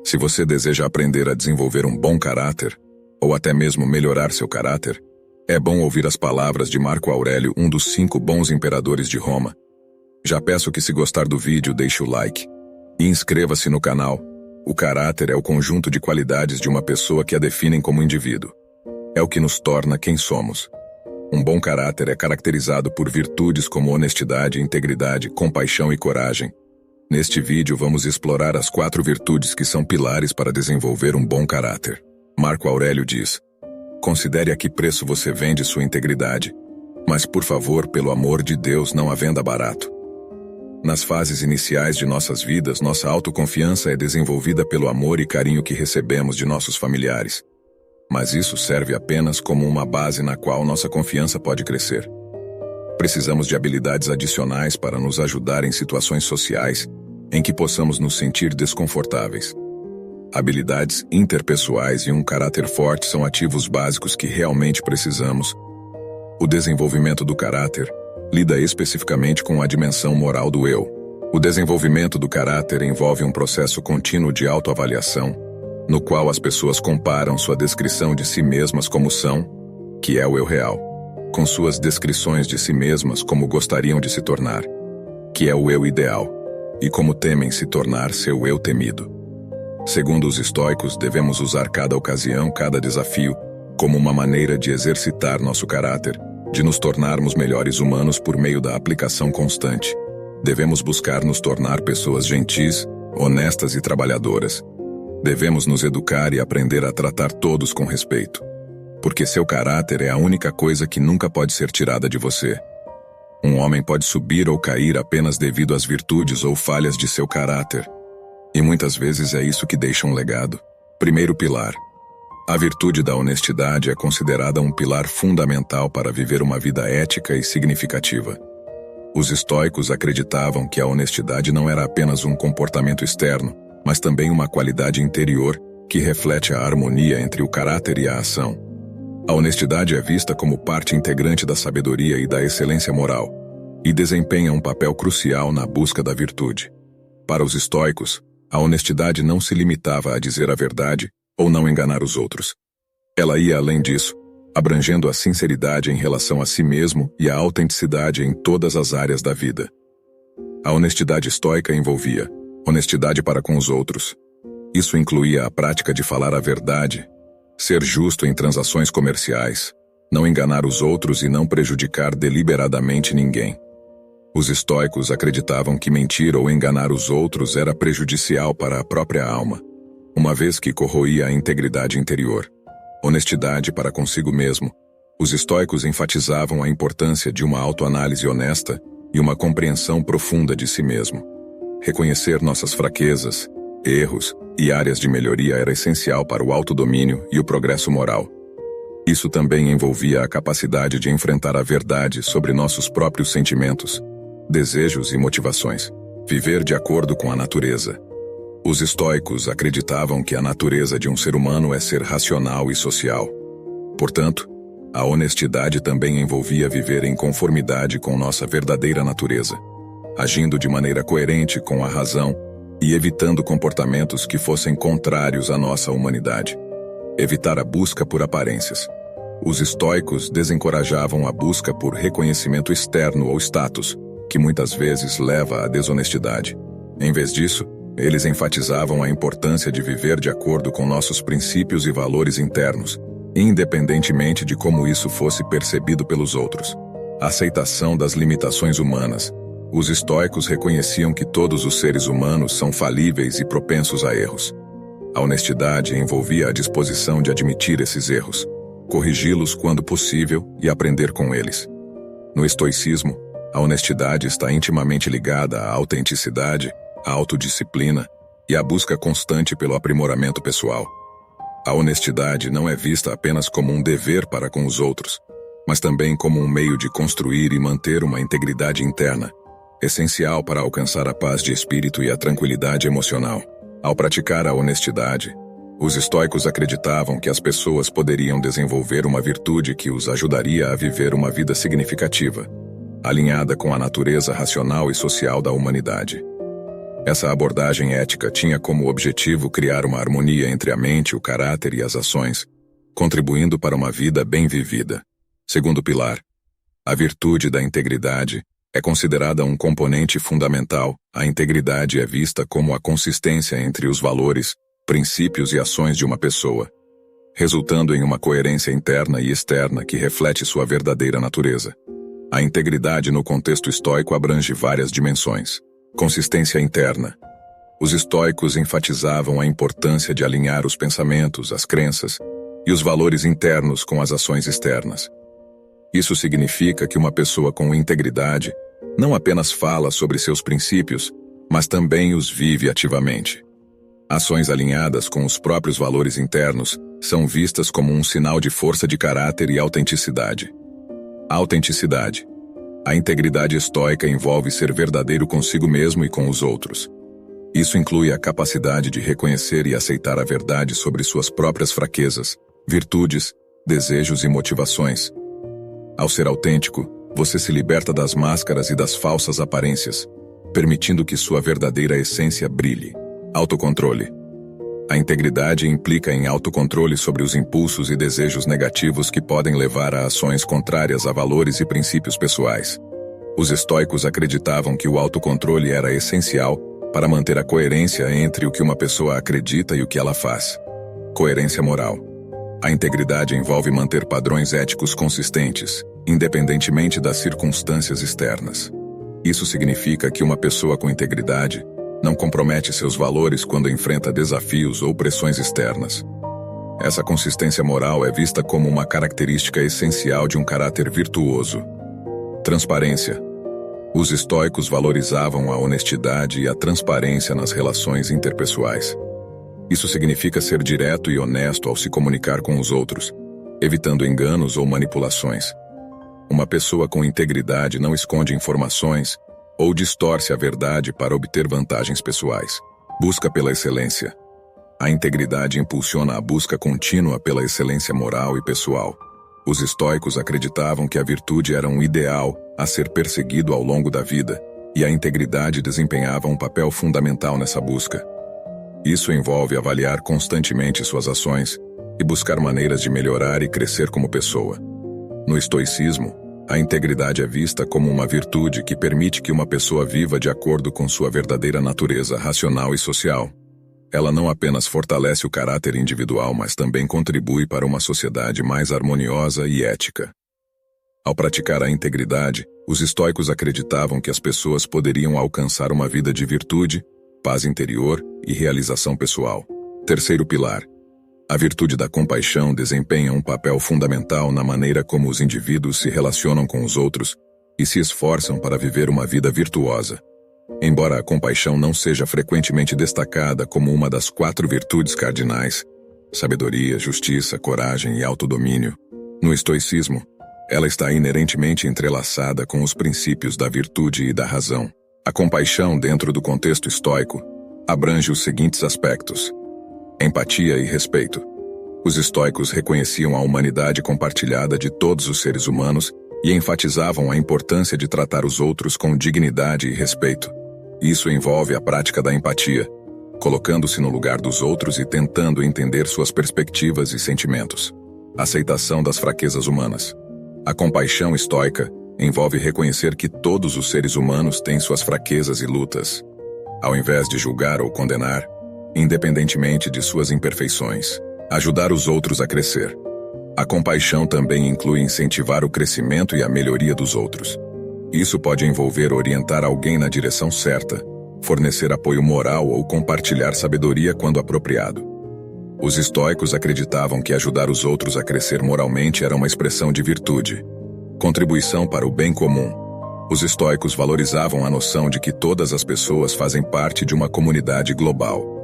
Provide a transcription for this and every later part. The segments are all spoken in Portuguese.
Se você deseja aprender a desenvolver um bom caráter, ou até mesmo melhorar seu caráter, é bom ouvir as palavras de Marco Aurélio, um dos 5 bons imperadores de Roma. Já peço que, se gostar do vídeo, deixe o like e inscreva-se no canal. O caráter é o conjunto de qualidades de uma pessoa que a definem como indivíduo. É o que nos torna quem somos. Um bom caráter é caracterizado por virtudes como honestidade, integridade, compaixão e coragem. Neste vídeo vamos explorar as 4 virtudes que são pilares para desenvolver um bom caráter. Marco Aurélio diz: considere a que preço você vende sua integridade, mas por favor, pelo amor de Deus, não a venda barato. Nas fases iniciais de nossas vidas, nossa autoconfiança é desenvolvida pelo amor e carinho que recebemos de nossos familiares. Mas isso serve apenas como uma base na qual nossa confiança pode crescer. Precisamos de habilidades adicionais para nos ajudar em situações sociais em que possamos nos sentir desconfortáveis. Habilidades interpessoais e um caráter forte são ativos básicos que realmente precisamos. O desenvolvimento do caráter lida especificamente com a dimensão moral do eu. O desenvolvimento do caráter envolve um processo contínuo de autoavaliação, no qual as pessoas comparam sua descrição de si mesmas como são, que é o eu real, com suas descrições de si mesmas como gostariam de se tornar, que é o eu ideal, e como temem se tornar seu eu temido. Segundo os estoicos, devemos usar cada ocasião, cada desafio, como uma maneira de exercitar nosso caráter, de nos tornarmos melhores humanos por meio da aplicação constante. Devemos buscar nos tornar pessoas gentis, honestas e trabalhadoras. Devemos nos educar e aprender a tratar todos com respeito, porque seu caráter é a única coisa que nunca pode ser tirada de você. Um homem pode subir ou cair apenas devido às virtudes ou falhas de seu caráter. E muitas vezes é isso que deixa um legado. Primeiro pilar. A virtude da honestidade é considerada um pilar fundamental para viver uma vida ética e significativa. Os estoicos acreditavam que a honestidade não era apenas um comportamento externo, mas também uma qualidade interior que reflete a harmonia entre o caráter e a ação. A honestidade é vista como parte integrante da sabedoria e da excelência moral, e desempenha um papel crucial na busca da virtude. Para os estoicos, a honestidade não se limitava a dizer a verdade ou não enganar os outros. Ela ia além disso, abrangendo a sinceridade em relação a si mesmo e a autenticidade em todas as áreas da vida. A honestidade estoica envolvia honestidade para com os outros. Isso incluía a prática de falar a verdade, ser justo em transações comerciais, não enganar os outros e não prejudicar deliberadamente ninguém. Os estoicos acreditavam que mentir ou enganar os outros era prejudicial para a própria alma, uma vez que corroía a integridade interior. Honestidade para consigo mesmo. Os estoicos enfatizavam a importância de uma autoanálise honesta e uma compreensão profunda de si mesmo. Reconhecer nossas fraquezas, erros e áreas de melhoria era essencial para o autodomínio e o progresso moral. Isso também envolvia a capacidade de enfrentar a verdade sobre nossos próprios sentimentos, desejos e motivações. Viver de acordo com a natureza. Os estoicos acreditavam que a natureza de um ser humano é ser racional e social. Portanto, a honestidade também envolvia viver em conformidade com nossa verdadeira natureza, agindo de maneira coerente com a razão e evitando comportamentos que fossem contrários à nossa humanidade. Evitar a busca por aparências. Os estoicos desencorajavam a busca por reconhecimento externo ou status, que muitas vezes leva à desonestidade. Em vez disso, eles enfatizavam a importância de viver de acordo com nossos princípios e valores internos, independentemente de como isso fosse percebido pelos outros. A aceitação das limitações humanas. Os estoicos reconheciam que todos os seres humanos são falíveis e propensos a erros. A honestidade envolvia a disposição de admitir esses erros, corrigi-los quando possível e aprender com eles. No estoicismo, a honestidade está intimamente ligada à autenticidade, à autodisciplina e à busca constante pelo aprimoramento pessoal. A honestidade não é vista apenas como um dever para com os outros, mas também como um meio de construir e manter uma integridade interna, essencial para alcançar a paz de espírito e a tranquilidade emocional. Ao praticar a honestidade, os estoicos acreditavam que as pessoas poderiam desenvolver uma virtude que os ajudaria a viver uma vida significativa, alinhada com a natureza racional e social da humanidade. Essa abordagem ética tinha como objetivo criar uma harmonia entre a mente, o caráter e as ações, contribuindo para uma vida bem vivida. Segundo pilar, a virtude da integridade é considerada um componente fundamental. A integridade é vista como a consistência entre os valores, princípios e ações de uma pessoa, resultando em uma coerência interna e externa que reflete sua verdadeira natureza. A integridade no contexto estoico abrange várias dimensões. Consistência interna. Os estoicos enfatizavam a importância de alinhar os pensamentos, as crenças e os valores internos com as ações externas. Isso significa que uma pessoa com integridade não apenas fala sobre seus princípios, mas também os vive ativamente. Ações alinhadas com os próprios valores internos são vistas como um sinal de força de caráter e autenticidade. Autenticidade. A integridade estoica envolve ser verdadeiro consigo mesmo e com os outros. Isso inclui a capacidade de reconhecer e aceitar a verdade sobre suas próprias fraquezas, virtudes, desejos e motivações. Ao ser autêntico, você se liberta das máscaras e das falsas aparências, permitindo que sua verdadeira essência brilhe. Autocontrole. A integridade implica em autocontrole sobre os impulsos e desejos negativos que podem levar a ações contrárias a valores e princípios pessoais. Os estoicos acreditavam que o autocontrole era essencial para manter a coerência entre o que uma pessoa acredita e o que ela faz. Coerência moral. A integridade envolve manter padrões éticos consistentes, independentemente das circunstâncias externas. Isso significa que uma pessoa com integridade não compromete seus valores quando enfrenta desafios ou pressões externas. Essa consistência moral é vista como uma característica essencial de um caráter virtuoso. Transparência. Os estoicos valorizavam a honestidade e a transparência nas relações interpessoais. Isso significa ser direto e honesto ao se comunicar com os outros, evitando enganos ou manipulações. Uma pessoa com integridade não esconde informações ou distorce a verdade para obter vantagens pessoais. Busca pela excelência. A integridade impulsiona a busca contínua pela excelência moral e pessoal. Os estoicos acreditavam que a virtude era um ideal a ser perseguido ao longo da vida, e a integridade desempenhava um papel fundamental nessa busca. Isso envolve avaliar constantemente suas ações e buscar maneiras de melhorar e crescer como pessoa. No estoicismo, a integridade é vista como uma virtude que permite que uma pessoa viva de acordo com sua verdadeira natureza racional e social. Ela não apenas fortalece o caráter individual, mas também contribui para uma sociedade mais harmoniosa e ética. Ao praticar a integridade, os estoicos acreditavam que as pessoas poderiam alcançar uma vida de virtude, paz interior e realização pessoal. Terceiro pilar. A virtude da compaixão desempenha um papel fundamental na maneira como os indivíduos se relacionam com os outros e se esforçam para viver uma vida virtuosa. Embora a compaixão não seja frequentemente destacada como uma das 4 virtudes cardinais, sabedoria, justiça, coragem e autodomínio, no estoicismo, ela está inerentemente entrelaçada com os princípios da virtude e da razão. A compaixão, dentro do contexto estoico, abrange os seguintes aspectos: empatia e respeito. Os estoicos reconheciam a humanidade compartilhada de todos os seres humanos e enfatizavam a importância de tratar os outros com dignidade e respeito. Isso envolve a prática da empatia, colocando-se no lugar dos outros e tentando entender suas perspectivas e sentimentos. Aceitação das fraquezas humanas. A compaixão estoica envolve reconhecer que todos os seres humanos têm suas fraquezas e lutas, ao invés de julgar ou condenar, independentemente de suas imperfeições. Ajudar os outros a crescer. A compaixão também inclui incentivar o crescimento e a melhoria dos outros. Isso pode envolver orientar alguém na direção certa, fornecer apoio moral ou compartilhar sabedoria quando apropriado. Os estoicos acreditavam que ajudar os outros a crescer moralmente era uma expressão de virtude. Contribuição para o bem comum. Os estoicos valorizavam a noção de que todas as pessoas fazem parte de uma comunidade global.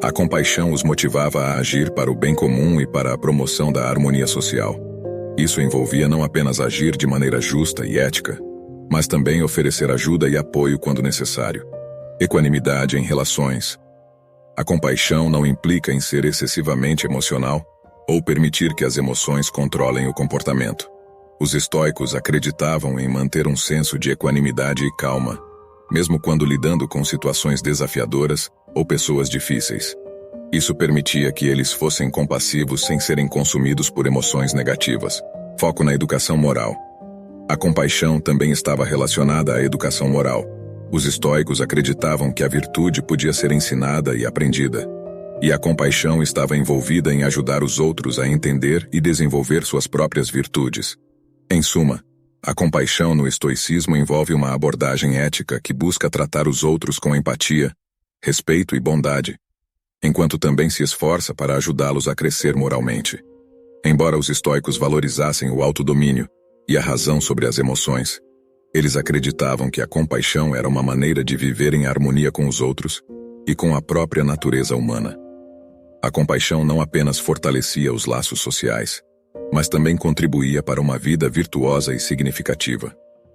A compaixão os motivava a agir para o bem comum e para a promoção da harmonia social. Isso envolvia não apenas agir de maneira justa e ética, mas também oferecer ajuda e apoio quando necessário. Equanimidade em relações. A compaixão não implica em ser excessivamente emocional ou permitir que as emoções controlem o comportamento. Os estoicos acreditavam em manter um senso de equanimidade e calma, mesmo quando lidando com situações desafiadoras ou pessoas difíceis. Isso permitia que eles fossem compassivos sem serem consumidos por emoções negativas. Foco na educação moral. A compaixão também estava relacionada à educação moral. Os estoicos acreditavam que a virtude podia ser ensinada e aprendida. E a compaixão estava envolvida em ajudar os outros a entender e desenvolver suas próprias virtudes. Em suma, a compaixão no estoicismo envolve uma abordagem ética que busca tratar os outros com empatia, respeito e bondade, enquanto também se esforça para ajudá-los a crescer moralmente. Embora os estoicos valorizassem o autodomínio e a razão sobre as emoções, eles acreditavam que a compaixão era uma maneira de viver em harmonia com os outros e com a própria natureza humana. A compaixão não apenas fortalecia os laços sociais, mas também contribuía para uma vida virtuosa e significativa.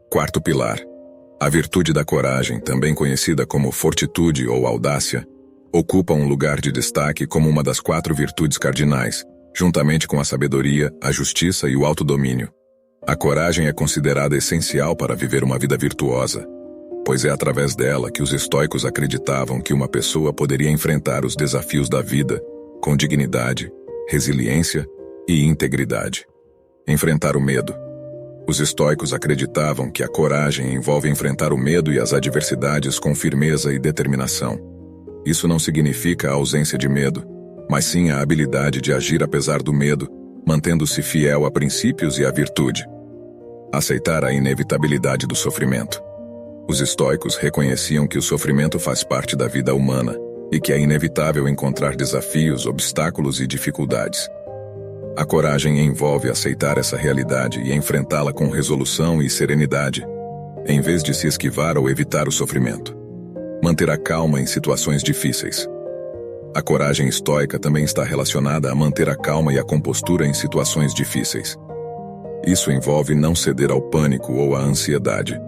Quarto pilar. A virtude da coragem, também conhecida como fortitude ou audácia, ocupa um lugar de destaque como uma das 4 virtudes cardinais, juntamente com a sabedoria, a justiça e o autodomínio. A coragem é considerada essencial para viver uma vida virtuosa, pois é através dela que os estoicos acreditavam que uma pessoa poderia enfrentar os desafios da vida com dignidade, resiliência e integridade. Enfrentar o medo. Os estoicos acreditavam que a coragem envolve enfrentar o medo e as adversidades com firmeza e determinação. Isso não significa a ausência de medo, mas sim a habilidade de agir apesar do medo, mantendo-se fiel a princípios e à virtude. Aceitar a inevitabilidade do sofrimento. Os estoicos reconheciam que o sofrimento faz parte da vida humana e que é inevitável encontrar desafios, obstáculos e dificuldades. A coragem envolve aceitar essa realidade e enfrentá-la com resolução e serenidade, em vez de se esquivar ou evitar o sofrimento. Manter a calma em situações difíceis. A coragem estoica também está relacionada a manter a calma e a compostura em situações difíceis. Isso envolve não ceder ao pânico ou à ansiedade,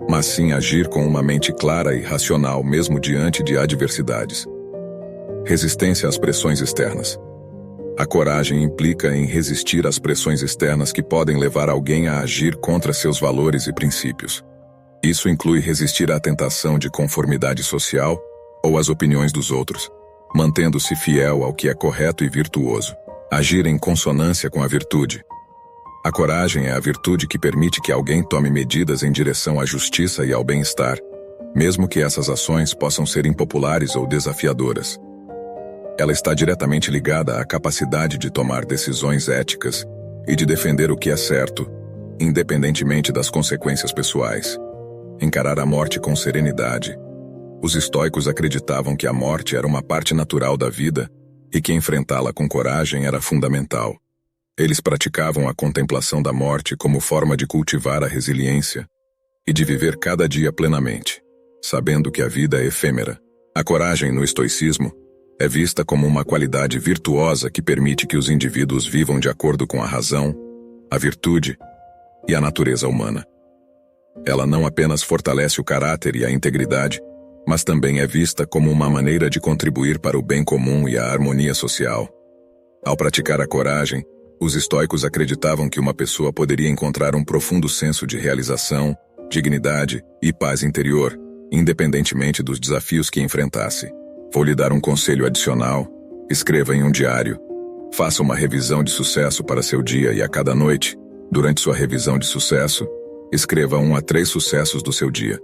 mas sim agir com uma mente clara e racional mesmo diante de adversidades. Resistência às pressões externas. A coragem implica em resistir às pressões externas que podem levar alguém a agir contra seus valores e princípios. Isso inclui resistir à tentação de conformidade social ou às opiniões dos outros, mantendo-se fiel ao que é correto e virtuoso. Agir em consonância com a virtude. A coragem é a virtude que permite que alguém tome medidas em direção à justiça e ao bem-estar, mesmo que essas ações possam ser impopulares ou desafiadoras. Ela está diretamente ligada à capacidade de tomar decisões éticas e de defender o que é certo, independentemente das consequências pessoais. Encarar a morte com serenidade. Os estoicos acreditavam que a morte era uma parte natural da vida e que enfrentá-la com coragem era fundamental. Eles praticavam a contemplação da morte como forma de cultivar a resiliência e de viver cada dia plenamente, sabendo que a vida é efêmera. A coragem no estoicismo é vista como uma qualidade virtuosa que permite que os indivíduos vivam de acordo com a razão, a virtude e a natureza humana. Ela não apenas fortalece o caráter e a integridade, mas também é vista como uma maneira de contribuir para o bem comum e a harmonia social. Ao praticar a coragem, os estoicos acreditavam que uma pessoa poderia encontrar um profundo senso de realização, dignidade e paz interior, independentemente dos desafios que enfrentasse. Vou lhe dar um conselho adicional: escreva em um diário. Faça uma revisão de sucesso para seu dia e a cada noite, durante sua revisão de sucesso, escreva 1 a 3 sucessos do seu dia.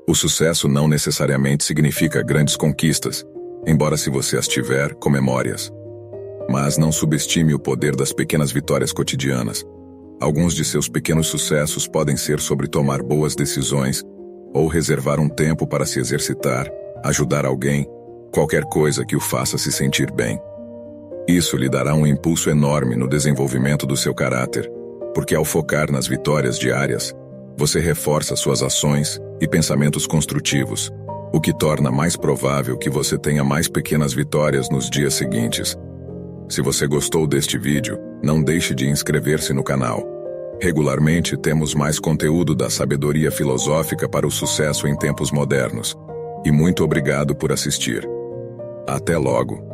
O sucesso não necessariamente significa grandes conquistas, embora se você as tiver, comemore-as. Mas não subestime o poder das pequenas vitórias cotidianas. Alguns de seus pequenos sucessos podem ser sobre tomar boas decisões, ou reservar um tempo para se exercitar, ajudar alguém, qualquer coisa que o faça se sentir bem. Isso lhe dará um impulso enorme no desenvolvimento do seu caráter, porque ao focar nas vitórias diárias, você reforça suas ações e pensamentos construtivos, o que torna mais provável que você tenha mais pequenas vitórias nos dias seguintes. Se você gostou deste vídeo, não deixe de inscrever-se no canal. Regularmente temos mais conteúdo da sabedoria filosófica para o sucesso em tempos modernos. E muito obrigado por assistir. Até logo!